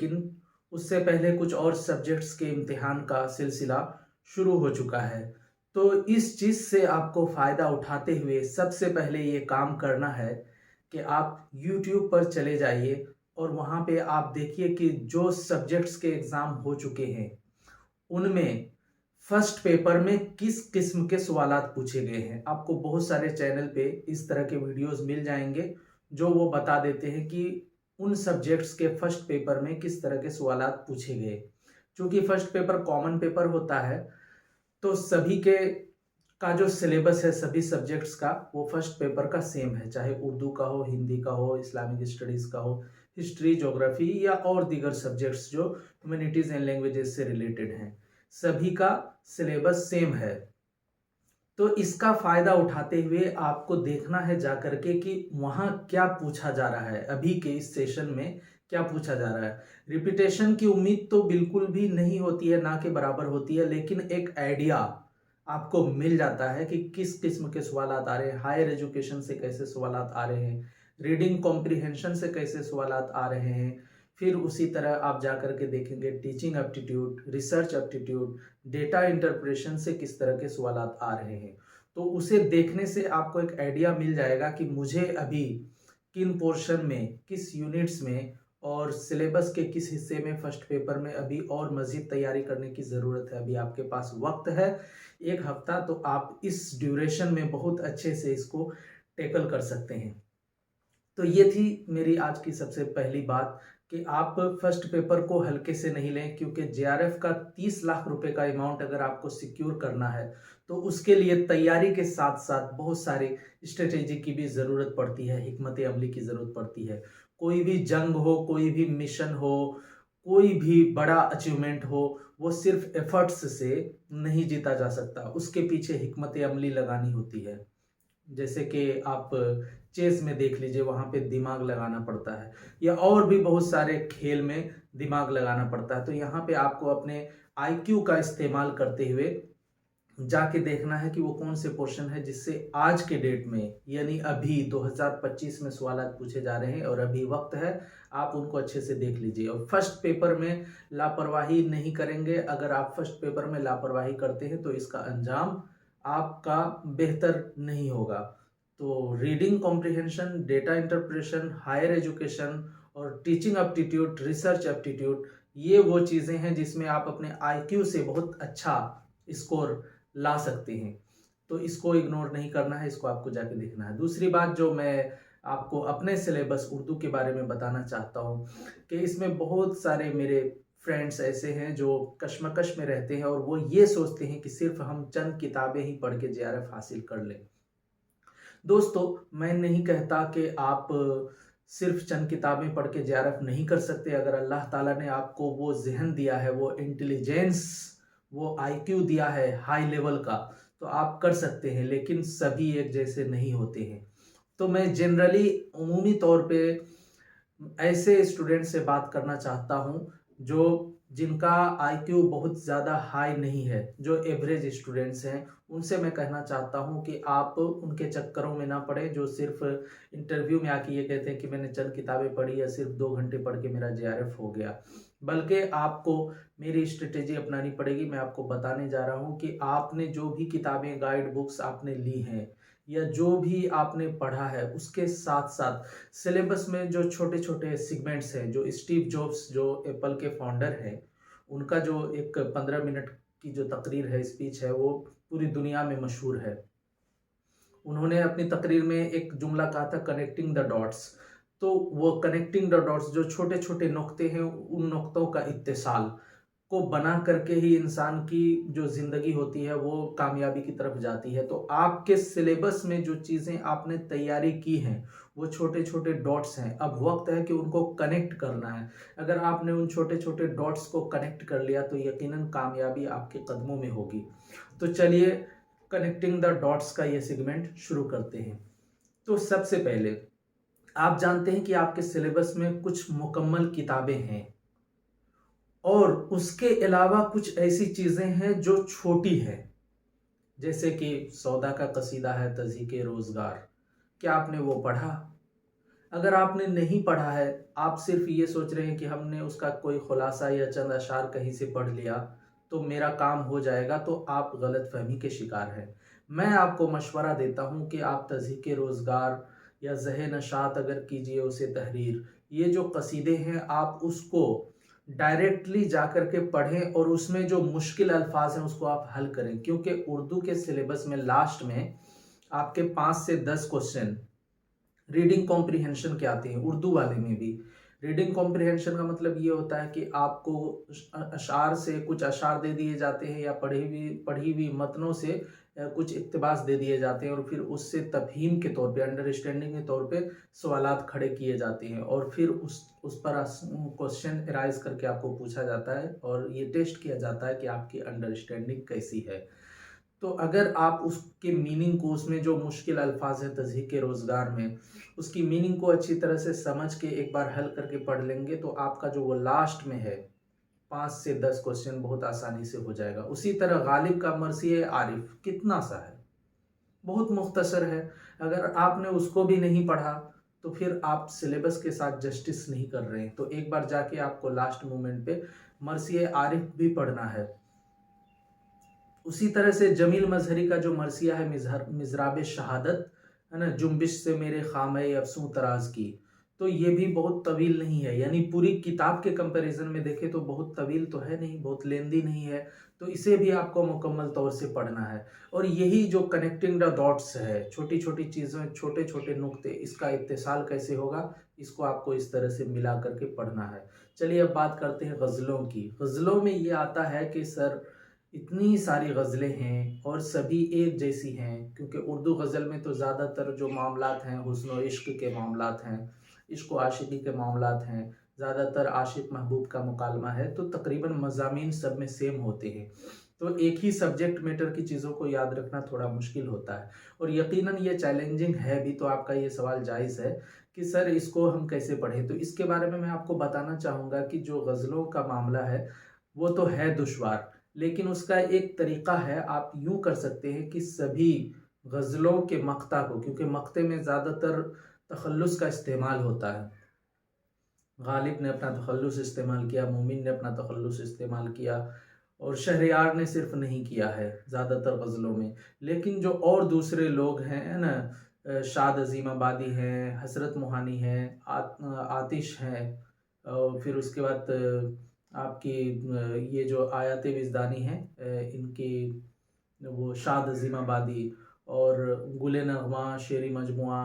लेकिन उससे पहले कुछ और सब्जेक्ट्स के इम्तिहान का सिलसिला शुरू हो चुका है। तो इस चीज़ से आपको फ़ायदा उठाते हुए सबसे पहले ये काम करना है कि आप यूट्यूब पर चले जाइए और वहाँ पे आप देखिए कि जो सब्जेक्ट्स के एग्ज़ाम हो चुके हैं, उनमें फर्स्ट पेपर में किस किस्म के सवालात पूछे गए हैं। आपको बहुत सारे चैनल पे इस तरह के वीडियोज़ मिल जाएँगे, जो वो बता देते हैं कि उन सब्जेक्ट्स के फर्स्ट पेपर में किस तरह के सवालात पूछे गए। चूँकि फर्स्ट पेपर कॉमन पेपर होता है, तो सभी के का जो सिलेबस है सभी सब्जेक्ट्स का वो फर्स्ट पेपर का सेम है, चाहे उर्दू का हो, हिंदी का हो, इस्लामिक स्टडीज़ का हो, हिस्ट्री, ज्योग्राफी या और दीगर सब्जेक्ट्स जो ह्यूमैनिटीज़ एंड लैंग्वेजेस से रिलेटेड हैं, सभी का सिलेबस सेम है। तो इसका फ़ायदा उठाते हुए आपको देखना है जाकर के कि वहाँ क्या पूछा जा रहा है, अभी के इस सेशन में क्या पूछा जा रहा है। रिपीटेशन की उम्मीद तो बिल्कुल भी नहीं होती है, ना के बराबर होती है, लेकिन एक आइडिया आपको मिल जाता है कि किस किस्म के सवालात आ रहे हैं, हायर एजुकेशन से कैसे सवालात आ रहे हैं, रीडिंग कॉम्प्रिहेंशन से कैसे सवालात आ रहे हैं। फिर उसी तरह आप जाकर के देखेंगे teaching aptitude, research aptitude, data interpretation से किस तरह के सवालात आ रहे हैं। तो उसे देखने से आपको एक आइडिया मिल जाएगा कि मुझे अभी किन पोर्शन में, किस यूनिट्स में और सिलेबस के किस हिस्से में फर्स्ट पेपर में अभी और मज़ीद तैयारी करने की ज़रूरत है। अभी आपके पास वक़्त है 1 हफ़्ता, तो आप इस ड्यूरेशन में बहुत अच्छे से इसको टैकल कर सकते हैं। तो ये थी मेरी आज की सबसे पहली बात कि आप फर्स्ट पेपर को हल्के से नहीं लें, क्योंकि जेआरएफ का 30 लाख रुपए का अमाउंट अगर आपको सिक्योर करना है तो उसके लिए तैयारी के साथ साथ बहुत सारी स्ट्रेटेजी की भी ज़रूरत पड़ती है, हिकमत अमली की ज़रूरत पड़ती है। कोई भी जंग हो, कोई भी मिशन हो, कोई भी बड़ा अचीवमेंट हो, वो सिर्फ एफर्ट्स से नहीं जीता जा सकता, उसके पीछे हिकमत अमली लगानी होती है। जैसे कि आप चेस में देख लीजिए, वहाँ पे दिमाग लगाना पड़ता है, या और भी बहुत सारे खेल में दिमाग लगाना पड़ता है। तो यहाँ पे आपको अपने आईक्यू का इस्तेमाल करते हुए जाके देखना है कि वो कौन से क्वेश्चन है जिससे आज के डेट में, यानी अभी 2025 में सवालात पूछे जा रहे हैं और अभी वक्त है, आप उनको अच्छे से देख लीजिए। और फर्स्ट पेपर में लापरवाही नहीं करेंगे। अगर आप फर्स्ट पेपर में लापरवाही करते हैं तो इसका अंजाम आपका बेहतर नहीं होगा। तो reading comprehension, data interpretation, higher education और टीचिंग एप्टीट्यूड, रिसर्च एप्टीट्यूड, ये वो चीज़ें हैं जिसमें आप अपने आईक्यू से बहुत अच्छा स्कोर ला सकते हैं। तो इसको इग्नोर नहीं करना है, इसको आपको जाके देखना है। दूसरी बात जो मैं आपको अपने सिलेबस उर्दू के बारे में बताना चाहता हूँ कि इसमें बहुत सारे मेरे फ्रेंड्स ऐसे हैं जो कश्मकश में रहते हैं और वो ये सोचते हैं कि सिर्फ हम चंद किताबें ही पढ़ के जेआरएफ हासिल कर लें। दोस्तों, मैं नहीं कहता कि आप सिर्फ चंद किताबें पढ़ के जेआरएफ नहीं कर सकते। अगर अल्लाह ताला ने आपको वो ज़हन दिया है, वो इंटेलिजेंस, वो आईक्यू दिया है हाई लेवल का, तो आप कर सकते हैं, लेकिन सभी एक जैसे नहीं होते हैं। तो मैं जनरली उमूमी तौर पे ऐसे स्टूडेंट से बात करना चाहता हूँ जो जिनका आईक्यू बहुत ज़्यादा हाई नहीं है, जो एवरेज स्टूडेंट्स हैं, उनसे मैं कहना चाहता हूँ कि आप उनके चक्करों में ना पड़े जो सिर्फ इंटरव्यू में आके ये कहते हैं कि मैंने चंद किताबें पढ़ी या सिर्फ 2 घंटे पढ़ के मेरा जेआरएफ हो गया। बल्कि आपको मेरी स्ट्रेटेजी अपनानी पड़ेगी। मैं आपको बताने जा रहा हूँ कि आपने जो भी किताबें, गाइड बुक्स आपने ली हैं या जो भी आपने पढ़ा है, उसके साथ-साथ सिलेबस में जो छोटे-छोटे सेगमेंट्स हैं, जो स्टीव जॉब्स जो एप्पल के फाउंडर हैं, उनका जो एक 15 मिनट की जो तकरीर है, स्पीच है, वो पूरी दुनिया में मशहूर है। उन्होंने अपनी तकरीर में एक जुमला कहा था, कनेक्टिंग द डॉट्स। तो वो कनेक्टिंग द डॉट्स, जो छोटे-छोटे नुक्ते हैं, उन नुक्तों का इत्तिसाल को बना करके ही इंसान की जो ज़िंदगी होती है वो कामयाबी की तरफ जाती है। तो आपके सिलेबस में जो चीज़ें आपने तैयारी की हैं, वो छोटे-छोटे डॉट्स हैं। अब वक़्त है कि उनको कनेक्ट करना है। अगर आपने उन छोटे-छोटे डॉट्स को कनेक्ट कर लिया तो यकीनन कामयाबी आपके कदमों में होगी। तो चलिए कनेक्टिंग द डॉट्स का ये सेगमेंट शुरू करते हैं। तो सबसे पहले आप जानते हैं कि आपके सिलेबस में कुछ मुकम्मल किताबें हैं और उसके अलावा कुछ ऐसी चीज़ें हैं जो छोटी हैं, जैसे कि सौदा का कसीदा है, तज़हीक़ रोज़गार। क्या आपने वो पढ़ा? अगर आपने नहीं पढ़ा है, आप सिर्फ ये सोच रहे हैं कि हमने उसका कोई खुलासा या चंद अशार कहीं से पढ़ लिया तो मेरा काम हो जाएगा, तो आप गलतफहमी के शिकार हैं। मैं आपको मशवरा देता हूँ कि आप तज़हीक रोज़गार या ज़ह नशात अगर कीजिए उसे तहरीर, ये जो कसीदे हैं आप उसको डायरेक्टली जाकर के पढ़ें और उसमें जो मुश्किल अल्फाज हैं उसको आप हल करें, क्योंकि उर्दू के सिलेबस में लास्ट में आपके 5 से 10 क्वेश्चन रीडिंग कॉम्प्रिहेंशन के आते हैं, उर्दू वाले में भी। रीडिंग कॉम्प्रिहेंशन का मतलब ये होता है कि आपको अशार से कुछ अशार दे दिए जाते हैं या पढ़ी हुई मतनों से कुछ इक्तबास दे दिए जाते हैं और फिर उससे तफहीम के तौर पे, अंडरस्टैंडिंग के तौर पे सवालात खड़े किए जाते हैं और फिर उस पर क्वेश्चन एराइज करके आपको पूछा जाता है और ये टेस्ट किया जाता है कि आपकी अंडरस्टैंडिंग कैसी है। तो अगर आप उसके मीनिंग को, उसमें जो मुश्किल अल्फाज हैं तज़हीक के रोज़गार में, उसकी मीनिंग को अच्छी तरह से समझ के एक बार हल करके पढ़ लेंगे तो आपका जो वो लास्ट में है 5 से 10 क्वेश्चन बहुत आसानी से हो जाएगा। उसी तरह गालिब का मर्सिए आरिफ कितना सा है, बहुत मुख्तसर है। अगर आपने उसको भी नहीं पढ़ा तो फिर आप सिलेबस के साथ जस्टिस नहीं कर रहे हैं। तो एक बार जाके आपको लास्ट मोमेंट पे मर्सिए आरिफ भी पढ़ना है। उसी तरह से जमील मजहरी का जो मरसिया है मिजराब शहादत है ना, जुम्बिश से मेरे खामे अफसू तराज की, तो ये भी बहुत तवील नहीं है, यानी पूरी किताब के कंपैरिजन में देखें तो बहुत तवील तो है नहीं, बहुत लेंदी नहीं है। तो इसे भी आपको मुकम्मल तौर से पढ़ना है। और यही जो कनेक्टिंग द डॉट्स है, छोटी छोटी चीज़ें, छोटे छोटे नुक्ते, इसका इत्तिसाल कैसे होगा, इसको आपको इस तरह से मिला करके पढ़ना है। चलिए अब बात करते हैं गज़लों की। गज़लों में ये आता है कि सर इतनी सारी गज़लें हैं और सभी एक जैसी हैं, क्योंकि उर्दू गज़ल में तो ज़्यादातर जो मामलात हैं हुस्न व इश्क के मामलात हैं, इश्क व आशिकी के मामलात हैं, ज़्यादातर आशिक महबूब का मुकालमा है, तो तकरीबन मज़ामीन सब में सेम होते हैं। तो एक ही सब्जेक्ट मैटर की चीज़ों को याद रखना थोड़ा मुश्किल होता है और यकीनन ये चैलेंजिंग है भी। तो आपका ये सवाल जायज़ है कि सर इसको हम कैसे पढ़ें, तो इसके बारे में मैं आपको बताना चाहूँगा कि जो गज़लों का मामला है वो तो है दुश्वार, लेकिन उसका एक तरीका है। आप यूं कर सकते हैं कि सभी गज़लों के मक्ता को, क्योंकि मक्ते में ज़्यादातर तखल्लुस का इस्तेमाल होता है, गालिब ने अपना तखल्लुस इस्तेमाल किया, मोमिन ने अपना तखल्लुस इस्तेमाल किया और शहरयार ने सिर्फ नहीं किया है ज़्यादातर गज़लों में। लेकिन जो और दूसरे लोग हैं है ना, शाद अज़ीमाबादी हैं, हसरत मोहानी हैं, आतिश हैं, और फिर उसके बाद आपकी ये जो आयात विजदानी हैं, इनकी वो शाद अज़ीमाबादी और गुले नग़मा शेरी मजमुआ,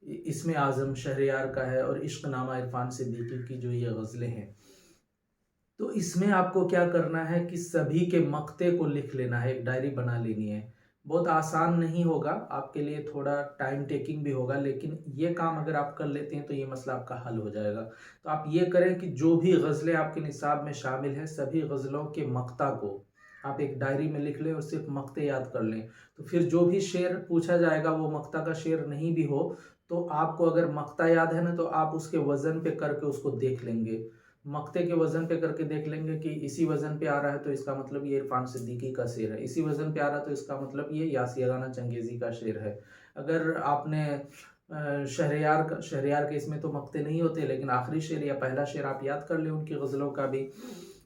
इसमें आज़म शहरयार का है और इश्क नामा इरफान सिद्दीकी की जो ये गज़लें हैं। तो इसमें आपको क्या करना है कि सभी के मक्ते को लिख लेना है, एक डायरी बना लेनी है। बहुत आसान नहीं होगा, आपके लिए थोड़ा टाइम टेकिंग भी होगा, लेकिन ये काम अगर आप कर लेते हैं तो ये मसला आपका हल हो जाएगा। तो आप ये करें कि जो भी गज़लें आपके निसाब में शामिल हैं, सभी गज़लों के मक्ता को आप एक डायरी में लिख लें और सिर्फ मक्ते याद कर लें। तो फिर जो भी शेर पूछा जाएगा वो मक्ता का शेर नहीं भी हो, तो आपको अगर मक्ता याद है ना, तो आप उसके वज़न पे करके उसको देख लेंगे। मक्ते के वज़न पे करके देख लेंगे कि इसी वज़न पे आ रहा है तो इसका मतलब ये इरफान सिद्दीकी का शेर है, इसी वज़न पे आ रहा है तो इसका मतलब ये यासिराना चंगेज़ी का शेर है। अगर आपने शहरयार के इसमें तो मक्ते नहीं होते, लेकिन आखिरी शेर या पहला शेर आप याद कर लें उनकी गज़लों का भी।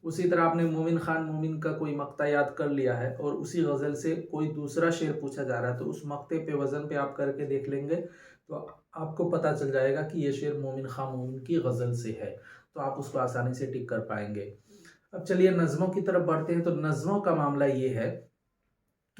उसी तरह आपने मोमिन खान मोमिन का कोई मक्ता याद कर लिया है और उसी गज़ल से कोई दूसरा शेर पूछा जा रहा है, तो उस मक्ते पे वज़न पे आप करके देख लेंगे तो आपको पता चल जाएगा कि ये शेर मोमिन खान मोमिन की गज़ल से है, तो आप उसको आसानी से टिक कर पाएंगे। अब चलिए नज़मों की तरफ बढ़ते हैं। तो नज़मों का मामला ये है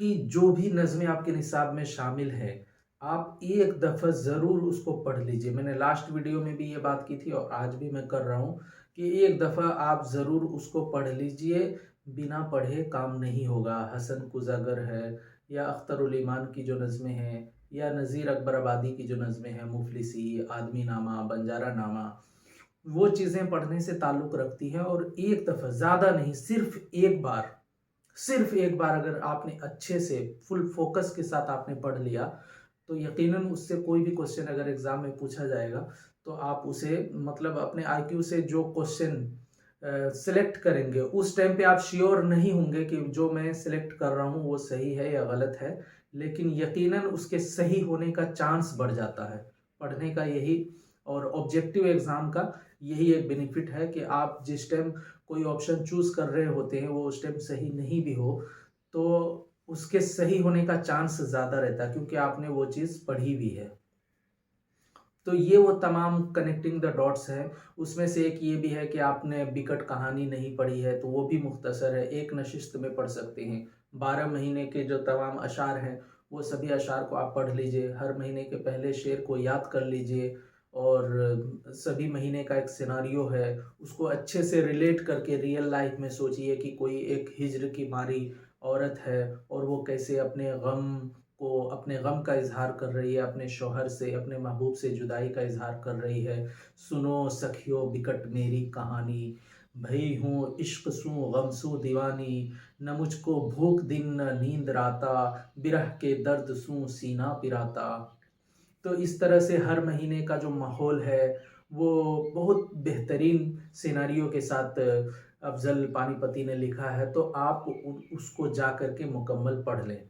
कि जो भी नज़में आपके निसाब में शामिल हैं, आप एक दफ़ा ज़रूर उसको पढ़ लीजिए। मैंने लास्ट वीडियो में भी ये बात की थी और आज भी मैं कर रहा हूँ कि एक दफ़ा आप ज़रूर उसको पढ़ लीजिए, बिना पढ़े काम नहीं होगा। हसन कुज़ागर है या अख्तरुल ईमान की जो नज़में हैं या नज़ीर अकबर आबादी की जो नज़में हैं, मुफलिसी, आदमी नामा, बंजारा नामा, वो चीज़ें पढ़ने से ताल्लुक़ रखती हैं। और एक दफ़ा, ज़्यादा नहीं, सिर्फ एक बार अगर आपने अच्छे से फुल फोकस के साथ आपने पढ़ लिया तो यकीनन उससे कोई भी क्वेश्चन अगर एग्ज़ाम में पूछा जाएगा तो आप उसे, मतलब अपने आईक्यू से जो क्वेश्चन सिलेक्ट करेंगे उस टाइम पे आप श्योर नहीं होंगे कि जो मैं सिलेक्ट कर रहा हूँ वो सही है या गलत है, लेकिन यकीनन उसके सही होने का चांस बढ़ जाता है। पढ़ने का यही और ऑब्जेक्टिव एग्ज़ाम का यही एक बेनिफिट है कि आप जिस टाइम कोई ऑप्शन चूज़ कर रहे होते हैं वो उस टाइम सही नहीं भी हो तो उसके सही होने का चांस ज़्यादा रहता है क्योंकि आपने वो चीज़ पढ़ी भी है। तो ये वो तमाम कनेक्टिंग द डॉट्स है। उसमें से एक ये भी है कि आपने बिकट कहानी नहीं पढ़ी है तो वो भी मुख्तसर है, एक नशिस्त में पढ़ सकते हैं। 12 महीने के जो तमाम अशार हैं वो सभी अशार को आप पढ़ लीजिए, हर महीने के पहले शेर को याद कर लीजिए और सभी महीने का एक सिनेरियो है उसको अच्छे से रिलेट करके रियल लाइफ में सोचिए कि कोई एक हिज्र की मारी औरत है और वो कैसे अपने गम का इज़हार कर रही है, अपने शौहर से, अपने महबूब से जुदाई का इज़हार कर रही है। सुनो सखियो बिकट मेरी कहानी, भई हूँ इश्क सूं गम सूं दीवानी, न मुझको भूख दिन न नींद राता, बिरह के दर्द सूं सीना पिराता। तो इस तरह से हर महीने का जो माहौल है, वो बहुत बेहतरीन सिनेरियो के साथ अफ़ज़ल पानीपती ने लिखा है, तो आप उसको जा कर के मुकम्मल पढ़ लें।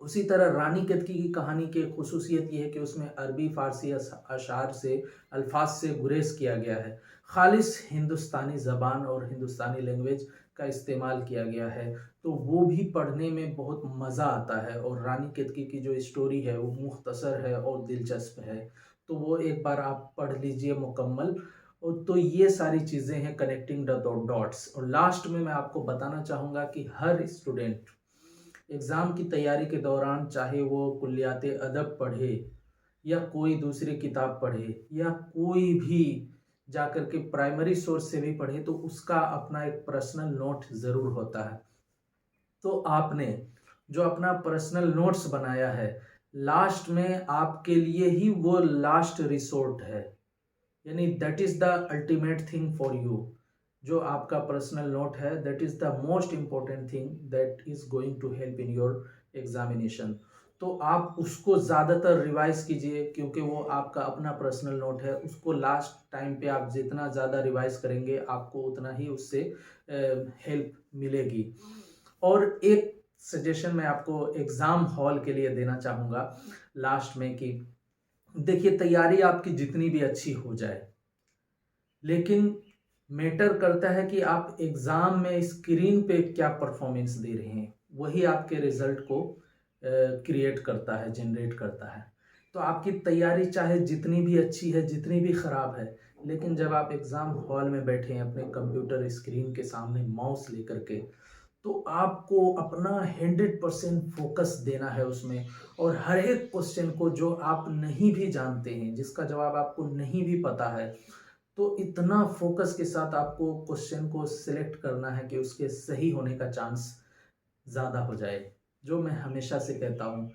उसी तरह रानी केतकी की कहानी की ख़ुसूसियत ये है कि उसमें अरबी फ़ारसी अशार से अल्फाज से गुरेज किया गया है। ख़ालिस हिंदुस्तानी ज़बान और हिंदुस्तानी लैंग्वेज का इस्तेमाल किया गया है, तो वो भी पढ़ने में बहुत मज़ा आता है और रानी केतकी की जो स्टोरी है वो मुख्तसर है और दिलचस्प है। तो वो एक बार आप पढ़ लीजिए मुकम्मल। और तो ये सारी चीज़ें हैं कनेक्टिंग द डॉट्स। और लास्ट में मैं आपको बताना चाहूँगा कि हर स्टूडेंट एग्ज़ाम की तैयारी के दौरान चाहे वो कुल्लियात अदब पढ़े या कोई दूसरी किताब पढ़े या कोई भी जाकर के प्राइमरी सोर्स से भी पढ़े तो उसका अपना एक पर्सनल नोट ज़रूर होता है। तो आपने जो अपना पर्सनल नोट्स बनाया है लास्ट में आपके लिए ही वो लास्ट रिसोर्ट है, यानी that is the ultimate thing for you. जो आपका पर्सनल नोट है that is the most important thing that is going to help in your examination. तो आप उसको ज़्यादातर रिवाइज कीजिए क्योंकि वो आपका अपना पर्सनल नोट है। उसको लास्ट टाइम पे आप जितना ज़्यादा रिवाइज करेंगे आपको उतना ही उससे हेल्प मिलेगी। और एक सजेशन मैं आपको एग्ज़ाम हॉल के लिए देना चाहूँगा लास्ट में कि देखिए तैयारी आपकी जितनी भी अच्छी हो जाए लेकिन मैटर करता है कि आप एग्ज़ाम में स्क्रीन पे क्या परफॉर्मेंस दे रहे हैं, वही आपके रिज़ल्ट को क्रिएट करता है, जनरेट करता है। तो आपकी तैयारी चाहे जितनी भी अच्छी है, जितनी भी ख़राब है, लेकिन जब आप एग्ज़ाम हॉल में बैठे हैं अपने कंप्यूटर स्क्रीन के सामने माउस लेकर के, तो आपको अपना 100% फोकस देना है उसमें और हर एक क्वेश्चन को जो आप नहीं भी जानते हैं, जिसका जवाब आपको नहीं भी पता है, तो इतना फोकस के साथ आपको क्वेश्चन को सिलेक्ट करना है कि उसके सही होने का चांस ज़्यादा हो जाए। जो मैं हमेशा से कहता हूँ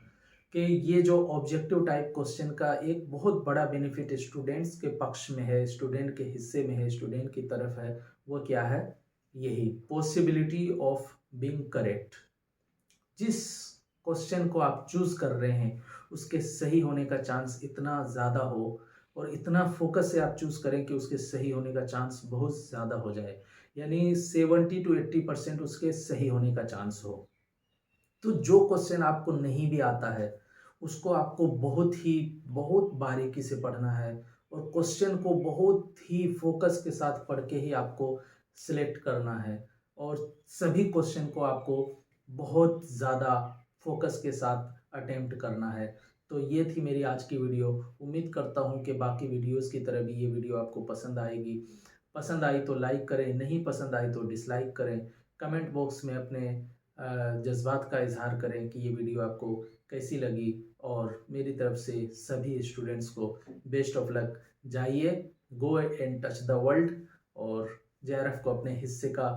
कि ये जो ऑब्जेक्टिव टाइप क्वेश्चन का एक बहुत बड़ा बेनिफिट स्टूडेंट्स के पक्ष में है, स्टूडेंट के हिस्से में है, स्टूडेंट की तरफ है, वो क्या है? यही पॉसिबिलिटी ऑफ बीइंग करेक्ट। जिस क्वेश्चन को आप चूज़ कर रहे हैं उसके सही होने का चांस इतना ज़्यादा हो और इतना फोकस से आप चूज़ करें कि उसके सही होने का चांस बहुत ज़्यादा हो जाए, यानी 70 to 80% उसके सही होने का चांस हो। तो जो क्वेश्चन आपको नहीं भी आता है उसको आपको बहुत बारीकी से पढ़ना है और क्वेश्चन को बहुत ही फोकस के साथ पढ़ के ही आपको सिलेक्ट करना है और सभी क्वेश्चन को आपको बहुत ज़्यादा फोकस के साथ अटेम्प्ट करना है। तो ये थी मेरी आज की वीडियो। उम्मीद करता हूँ कि बाकी वीडियोस की तरह भी ये वीडियो आपको पसंद आएगी। पसंद आई तो लाइक करें, नहीं पसंद आई तो डिसलाइक करें। कमेंट बॉक्स में अपने जज़्बात का इज़हार करें कि ये वीडियो आपको कैसी लगी और मेरी तरफ से सभी स्टूडेंट्स को बेस्ट ऑफ लक। जाइए, go and touch the world और जेआरएफ को अपने हिस्से का